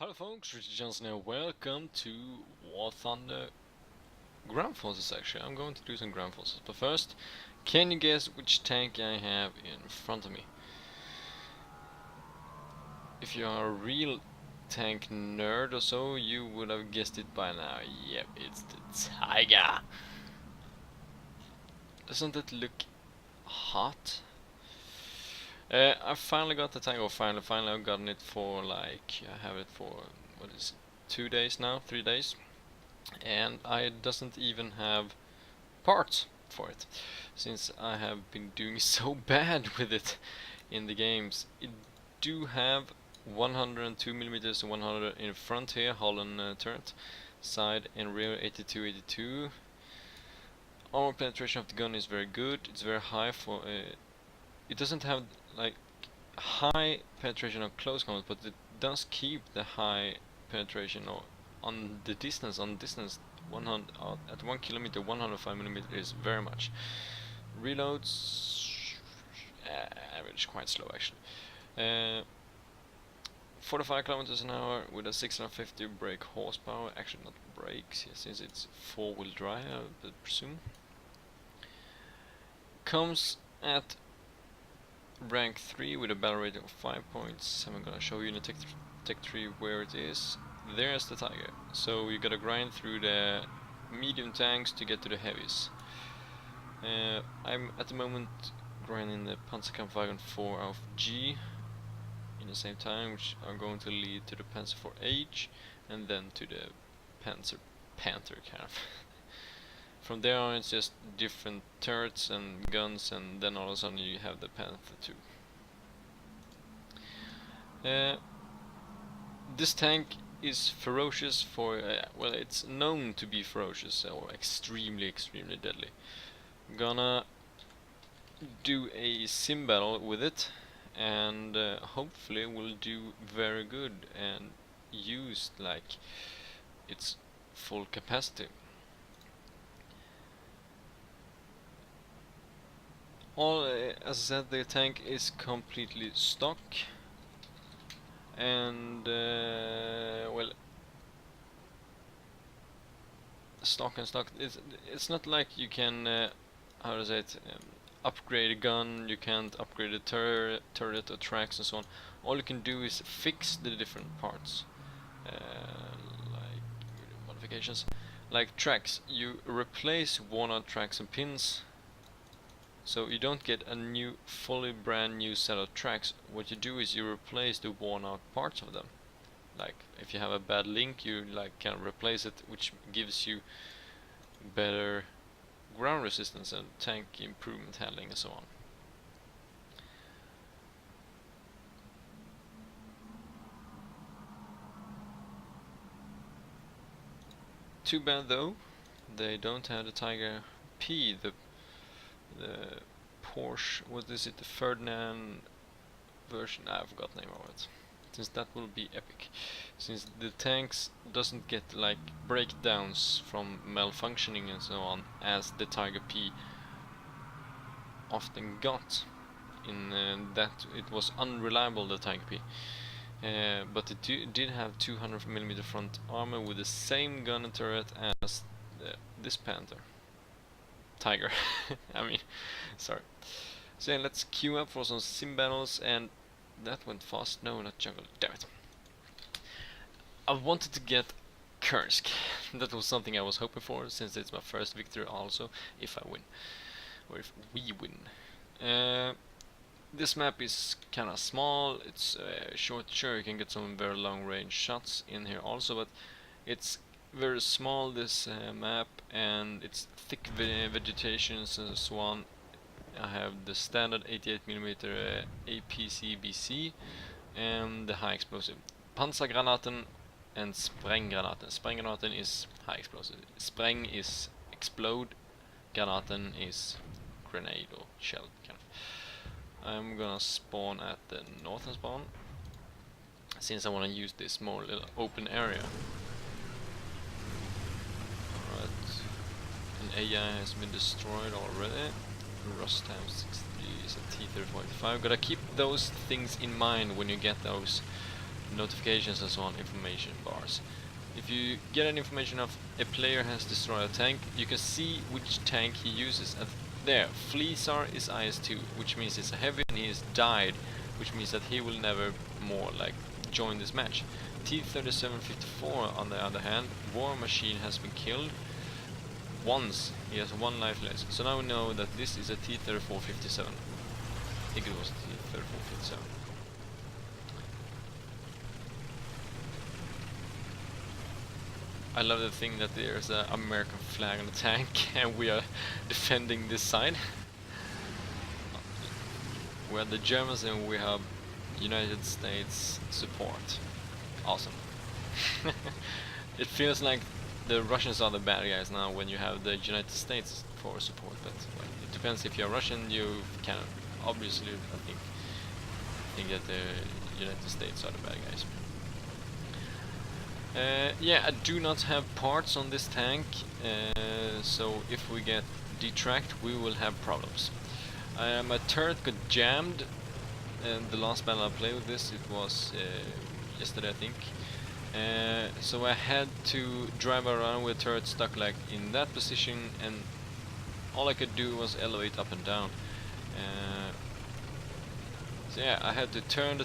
Hello folks, Richard Johnson here. Welcome to War Thunder Ground Forces. Actually, I'm going to do some ground forces, but first, can you guess which tank I have in front of me? If you are a real tank nerd or so, you would have guessed it by now. Yep, it's the Tiger. Doesn't it look hot? I finally got the Tiger. Finally, I've gotten it for like, I have it for, what is it, 2 days now, 3 days, and I doesn't even have parts for it, since I have been doing so bad with it in the games. It do have 102mm and 100 in front here, Holland turret, side and rear 82. Armor penetration of the gun is very good. It's very high for it doesn't have like high penetration of close combat, but it does keep the high penetration on the distance. 100 at 1 kilometer, 105mm is very much. Reloads average quite slow actually. 45 kilometers an hour with a 650 brake horsepower. Actually, not brakes, since it's 4-wheel drive, I would presume. Comes at rank 3 with a battle rating of 5 points. I'm gonna show you in the tech tree where it is. There's the Tiger. So you gotta grind through the medium tanks to get to the heavies. I'm at the moment grinding the Pz.Kpfw.VI.Tiger.Ausf.H in the same time, which are going to lead to the Panzer IV-H and then to the Panther kind of. From there on, it's just different turrets and guns, and then all of a sudden you have the Panther II. This tank is ferocious for, well, it's known to be ferocious or extremely deadly. Gonna do a sim battle with it, and hopefully will do very good and use like its full capacity. As I said, the tank is completely stock, and well, stock. It's not like you can how to say it, upgrade a gun. You can't upgrade a turret or tracks and so on. All you can do is fix the different parts, like modifications, like tracks. You replace worn out tracks and pins. So you don't get a new, fully brand new set of tracks. What you do is you replace the worn out parts of them. Like if you have a bad link, you like can replace it, which gives you better ground resistance and tank improvement handling and so on. Too bad though, they don't have the Tiger P, the Porsche, what is it, the Ferdinand version, I forgot the name of it, since that will be epic, since the tanks doesn't get like breakdowns from malfunctioning and so on as the Tiger P often got, in that it was unreliable, the Tiger P. But it did have 200mm front armor with the same gun and turret as this Panther. Tiger. I mean, sorry. So yeah, let's queue up for some sim battles, and that went fast. No, not jungle. Damn it. I wanted to get Kursk. That was something I was hoping for, since it's my first victory also, if I win. Or if we win. This map is kinda small, it's short. Sure, you can get some very long range shots in here also, but it's very small, this map, and it's thick vegetations and so on. I have the standard 88mm APC-BC and the high explosive Panzergranaten and Sprenggranaten. Sprenggranaten is high explosive. Spreng is explode, Granaten is grenade or shell kind of. I'm gonna spawn at the northern spawn, since I want to use this more little open area. An AI has been destroyed already. Rustam 60 is a T-35. Gotta keep those things in mind when you get those notifications and so on, information bars. If you get an information of a player has destroyed a tank, you can see which tank he uses. There, Fleesar is IS-2, which means it's a heavy and he has died, which means that he will never more like join this match. T-3754 on the other hand, War Machine has been killed once, he has 1 life less. So now we know that this is a T-3457. I think it was T-3457. I love the thing that there's an American flag on the tank and we are defending this side. We are the Germans and we have United States support. Awesome. It feels like the Russians are the bad guys now when you have the United States for support, but well, it depends. If you're Russian, you can obviously, I think that the United States are the bad guys. Yeah, I do not have parts on this tank, so if we get detracked, we will have problems. My turret got jammed, and the last battle I played with this, it was yesterday I think. So I had to drive around with turret stuck like in that position, and all I could do was elevate up and down. So yeah, I had to turn the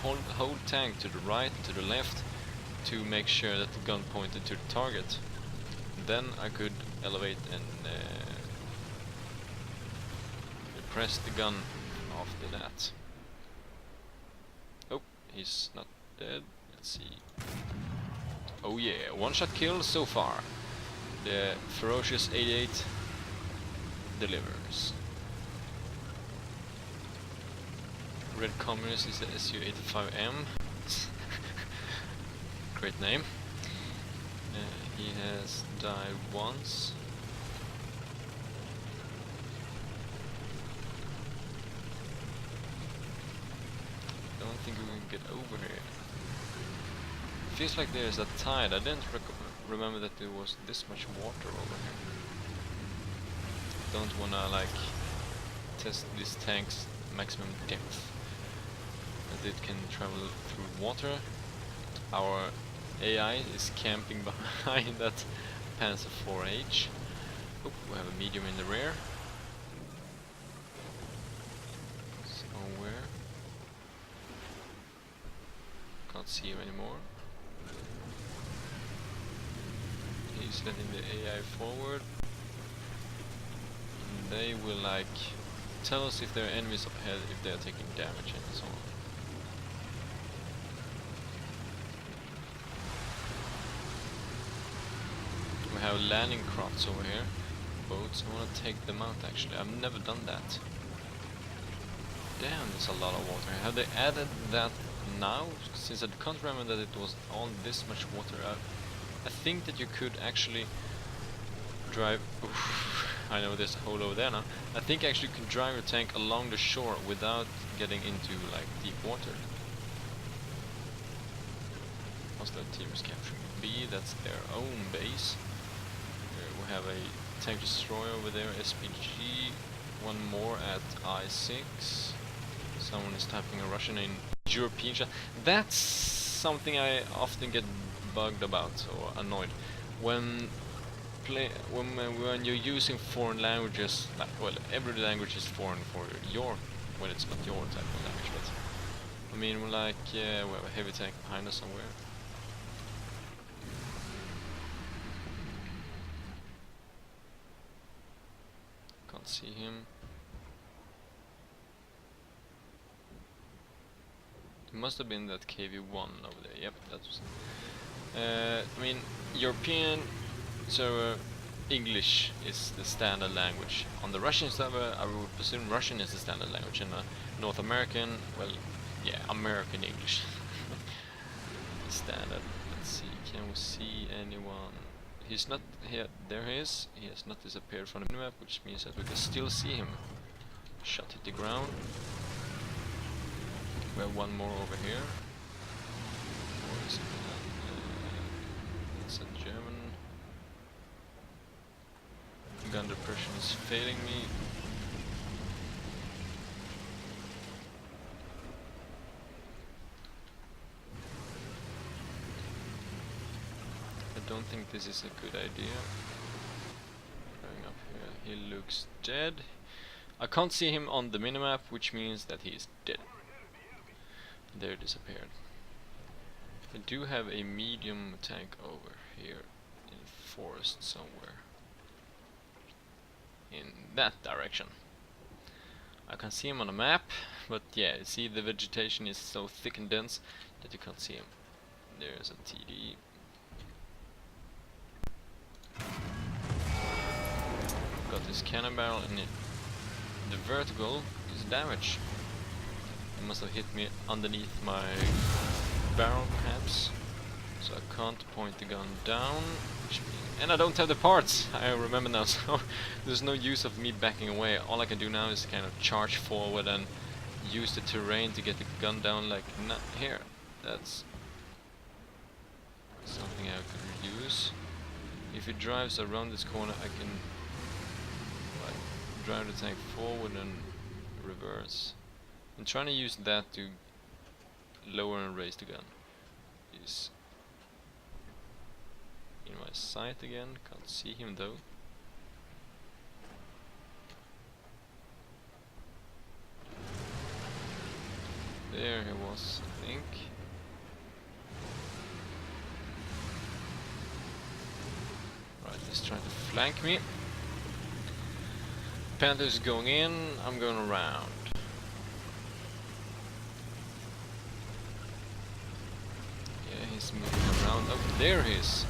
whole tank to the right, to the left, to make sure that the gun pointed to the target. Then I could elevate and press the gun after that. Oh, he's not dead. Let's see. Oh yeah, 1-shot kill so far. The ferocious 88 delivers. Red Communist is the SU-85M. Great name. He has died once. I don't think we can get over here. Feels like there's a tide. I didn't remember that there was this much water over here. Don't wanna like test this tank's maximum depth, that it can travel through water. Our AI is camping behind that Panzer IV-H. Oh, we have a medium in the rear. Somewhere. Can't see him anymore. He's letting the AI forward. And they will like tell us if there are enemies up ahead, if they are taking damage and so on. We have landing crafts over here, boats. I want to take them out actually. I've never done that. Damn, there's a lot of water. Have they added that now? Since I can't remember that it was all this much water. I think that you could actually drive. Oof, I know there's a hole over there now. I think actually you can drive your tank along the shore without getting into like deep water. Hostile team is capturing B. That's their own base. We have a tank destroyer over there, SPG. One more at I6. Someone is typing a Russian in European chat. That's something I often get bugged about or annoyed when you're using foreign languages. Like, well, every language is foreign for your, well, it's not your type of language, but I mean, like, we have a heavy tank behind us somewhere. Can't see him. It must have been that KV-1 over there. Yep, that was. I mean, European server, English is the standard language. On the Russian server, I would presume Russian is the standard language, and North American, well, yeah, American English. Standard. Let's see, can we see anyone? He's not here. There he is. He has not disappeared from the minimap, which means that we can still see him. Shot hit the ground. We have one more over here. Or is it it's a German. Gun depression is failing me. don't think this is a good idea. Going up here, he looks dead. I can't see him on the minimap, which means that he's dead. There, disappeared. I do have a medium tank over here in forest somewhere. In that direction. I can see him on a map, but yeah, see, the vegetation is so thick and dense that you can't see him. There's a TD. Got this cannon barrel, and the vertical is damaged. It must have hit me underneath my barrel, perhaps. So I can't point the gun down, and I don't have the parts. I remember now, so there's no use of me backing away. All I can do now is kind of charge forward and use the terrain to get the gun down, like here. That's something I could use. If it drives around this corner, I can like drive the tank forward and reverse. I'm trying to use that to lower and raise the gun. Is in my sight again, can't see him though. There he was, I think. Right, he's trying to flank me. Panther's going in, I'm going around. Yeah, he's moving around. Oh, there he is.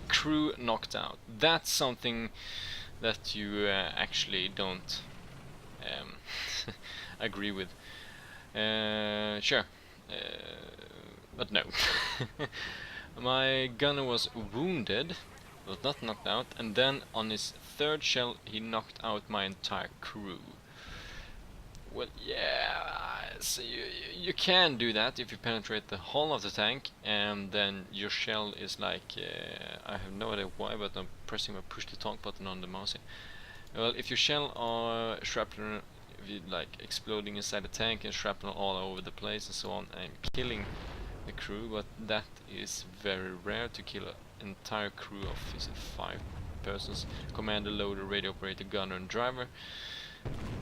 Crew knocked out. That's something that you actually don't agree with. Sure, but no. My gunner was wounded, but not knocked out, and then on his third shell he knocked out my entire crew. Well, yeah, so you can do that if you penetrate the hull of the tank, and then your shell is like, I have no idea why, but I'm pressing my push to talk button on the mouse here. Well, if your shell are shrapnel, like exploding inside the tank and shrapnel all over the place and so on, and killing the crew, but that is very rare to kill an entire crew of 5 persons, commander, loader, radio operator, gunner and driver,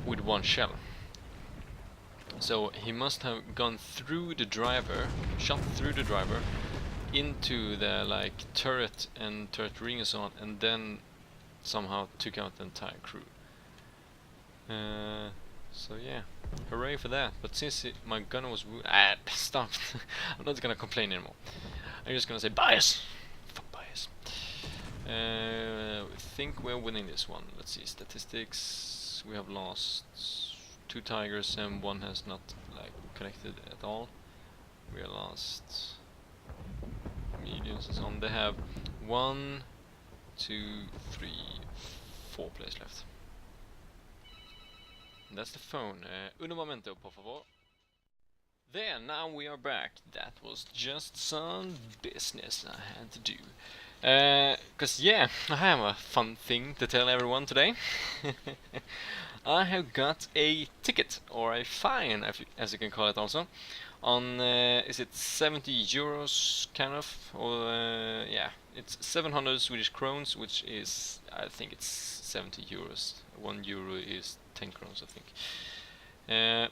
with one shell. So he must have gone through the driver, shot through the driver, into the like turret and turret ring and so on, and then somehow took out the entire crew. So yeah, hooray for that. But since my gunner was stop. I'm not gonna complain anymore. I'm just gonna say bias. Fuck bias. I think we're winning this one. Let's see statistics. We have lost 2 tigers and 1 has not like connected at all. We are lost mediums and so on. They have 1, 2, 3, 4 players left. And that's the phone. Un momento, por favor. There, now we are back. That was just some business I had to do. Cause yeah, I have a fun thing to tell everyone today. I have got a ticket, or a fine, as you can call it also, on, is it 70 euros, kind of, or, yeah, it's 700 Swedish crowns, which is, I think it's 70 euros, 1 euro is 10 crowns, I think.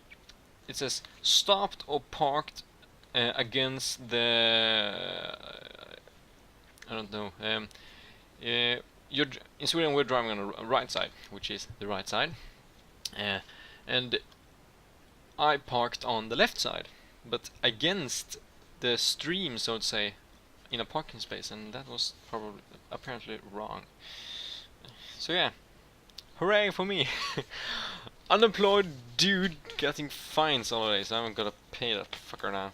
It says, stopped or parked against the, I don't know, in Sweden we're driving on the right side, which is the right side. And I parked on the left side, but against the stream, so to say, in a parking space, and that was probably apparently wrong. So yeah, hooray for me! Unemployed dude getting fines all day, so I haven't got to pay that fucker now.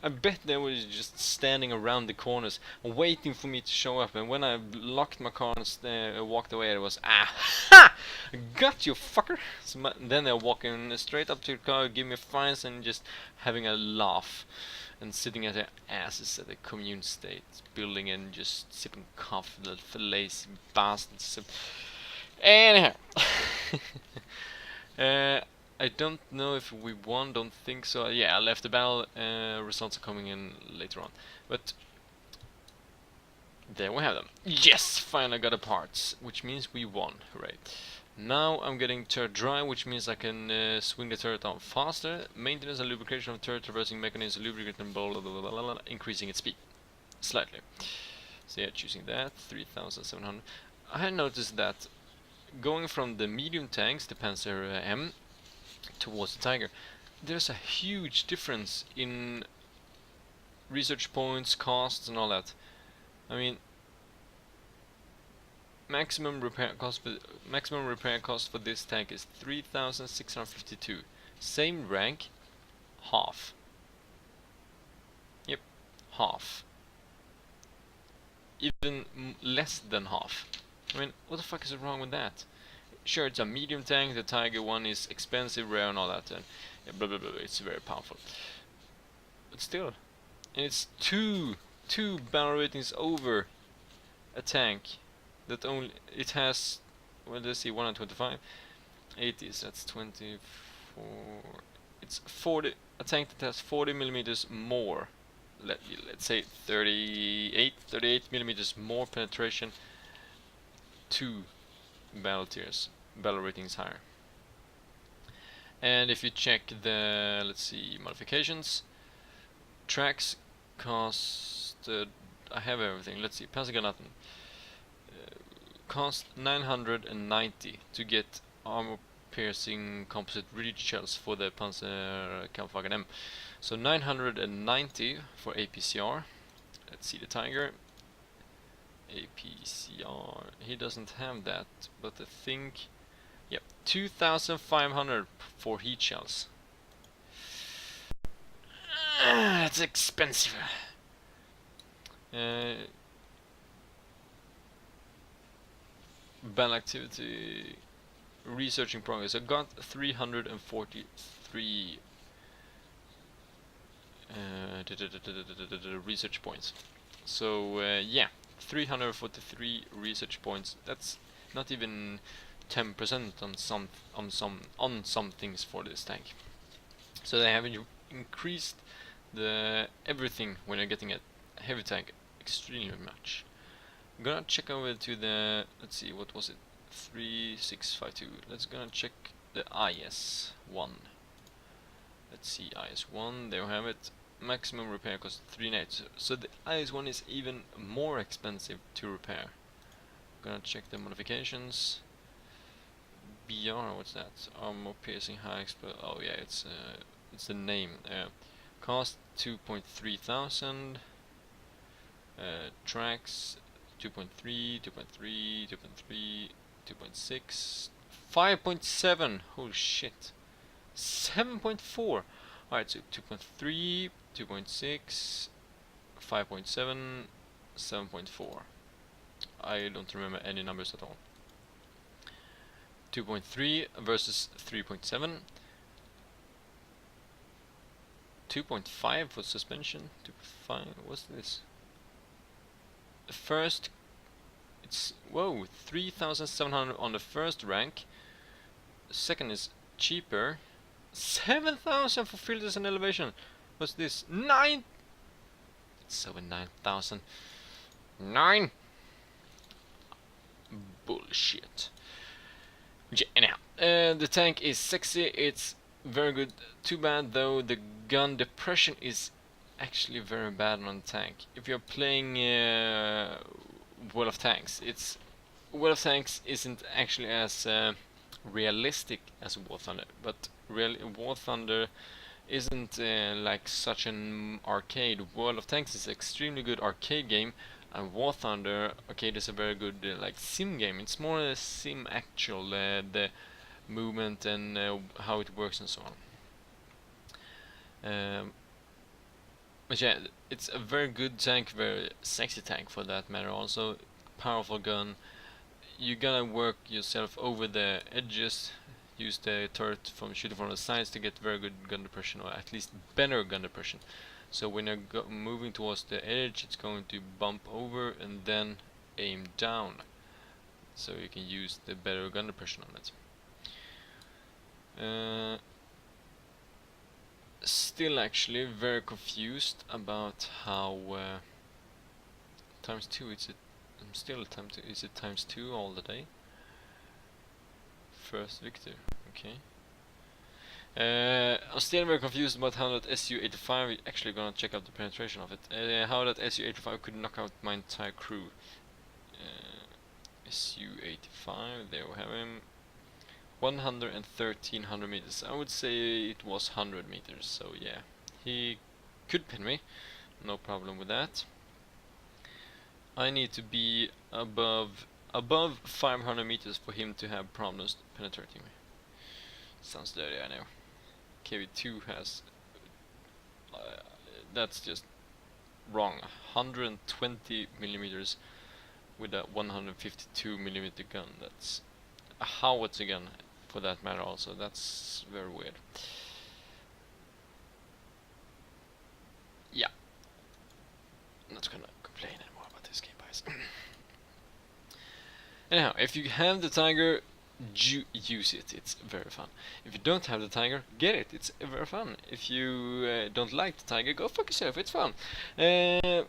I bet they were just standing around the corners waiting for me to show up, and when I locked my car and walked away, it was ha! Got you, fucker! So then they're walking straight up to the car, give me fines, and just having a laugh and sitting at their asses at the commune state building and just sipping coffee, the lazy bastards. Anyhow, I don't know if we won, don't think so. Yeah, I left the battle, results are coming in later on. But there we have them. Yes! Finally got a parts, which means we won. Hooray. Now I'm getting turret dry, which means I can swing the turret on faster. Maintenance and lubrication of turret traversing mechanism, lubricant and blah, blah, blah, blah, blah, increasing its speed. Slightly. So yeah, choosing that, 3700. I had noticed that going from the medium tanks, the Panzer M, towards the Tiger, there's a huge difference in research points, costs and all that. I mean, maximum repair cost for this tank is 3,652. Same rank, half. Yep, half. Even less than half. I mean, what the fuck is wrong with that? Sure, it's a medium tank, the Tiger one is expensive, rare and all that, and yeah, blah blah blah, it's very powerful. But still, and it's two battle ratings over a tank that only, it has, well, let's see, 125, 80, so that's 24, it's 40, a tank that has 40 millimeters more, let's say 38 millimeters more penetration, 2 battle tiers, battle ratings higher. And if you check the, let's see, modifications, tracks cost, I have everything, let's see, Pz.Kpfw.V.I.Tiger.Ausf.H1 cost 990 to get armor piercing composite reed shells for the Pz.Kpfw.V.I.Tiger M. So 990 for APCR. Let's see the Tiger. APCR, he doesn't have that, but I think, yep, 2,500 for heat shells. It's expensive. Battle activity, researching progress. I got 343 research points. So yeah, 343 research points. That's not even 10% on some things for this tank. So they have increased the everything when you're getting a heavy tank extremely much. I'm gonna check over to the, let's see, what was it, 3652. Let's gonna check the IS1. Let's see, IS1, there we have it. Maximum repair cost 390. So the IS1 is even more expensive to repair. Gonna check the modifications. BR, what's that? Armor piercing high explode. Oh yeah, it's the name. Cost 2.3 thousand. Tracks 2.3, 2.3, 2.3, 2.6, 5.7. Holy shit. 7.4. Alright, so 2.3, 2.6, 5.7, 7.4. I don't remember any numbers at all. 2.3 versus 3.7. 2.5 for suspension. 2.5. What's this? The first, it's, whoa, 3,700 on the first rank. The second is cheaper. 7,000 for filters and elevation. What's this? 9. It's over 9,000. 9. Bullshit. Yeah, anyhow, the tank is sexy. It's very good. Too bad though, the gun depression is actually very bad on the tank. If you're playing World of Tanks, World of Tanks isn't actually as realistic as War Thunder, but War Thunder isn't like such an arcade. World of Tanks is an extremely good arcade game, and War Thunder arcade is a very good like sim game. It's more a sim actual, the movement and how it works and so on. But yeah, it's a very good tank, very sexy tank for that matter also. Powerful gun. You gotta work yourself over the edges, use the turret from shooting from the sides to get very good gun depression, or at least better gun depression. So when you're moving towards the edge, it's going to bump over and then aim down, so you can use the better gun depression on it. Still actually very confused about how times 2 is it. I'm still is it times 2 all the day? First victor, okay. I'm still very confused about how that Su-85, actually gonna check out the penetration of it, how that Su-85 could knock out my entire crew. Su-85, there we have him. 113 meters. I would say it was 100 meters, so yeah. He could pin me, no problem with that. I need to be above 500 meters for him to have problems penetrating me. Sounds dirty, I know. KV2 has... that's just wrong. 120 millimeters with a 152 millimeter gun. That's a howitzer gun, for that matter. Also, that's very weird. Yeah, I'm not gonna complain anymore about this game, guys. Anyhow, if you have the Tiger, use it. It's very fun. If you don't have the Tiger, get it. It's very fun. If you don't like the Tiger, go fuck yourself. It's fun. But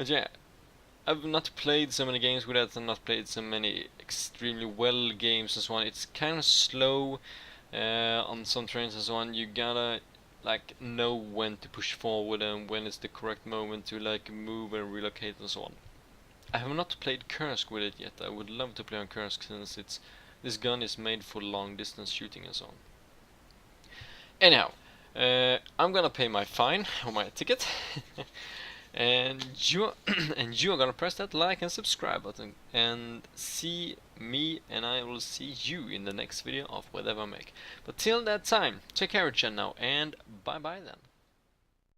yeah, I've not played so many games with it. I've not played so many extremely well games and so on. It's kind of slow on some trains and so on. You gotta like know when to push forward and when is the correct moment to like move and relocate and so on. I have not played Kursk with it yet. I would love to play on Kursk since this gun is made for long distance shooting and so on. Anyhow, I'm gonna pay my fine or my ticket, and you are gonna press that like and subscribe button and see me, and I will see you in the next video of whatever I make. But till that time, take care of each other now, and bye bye then.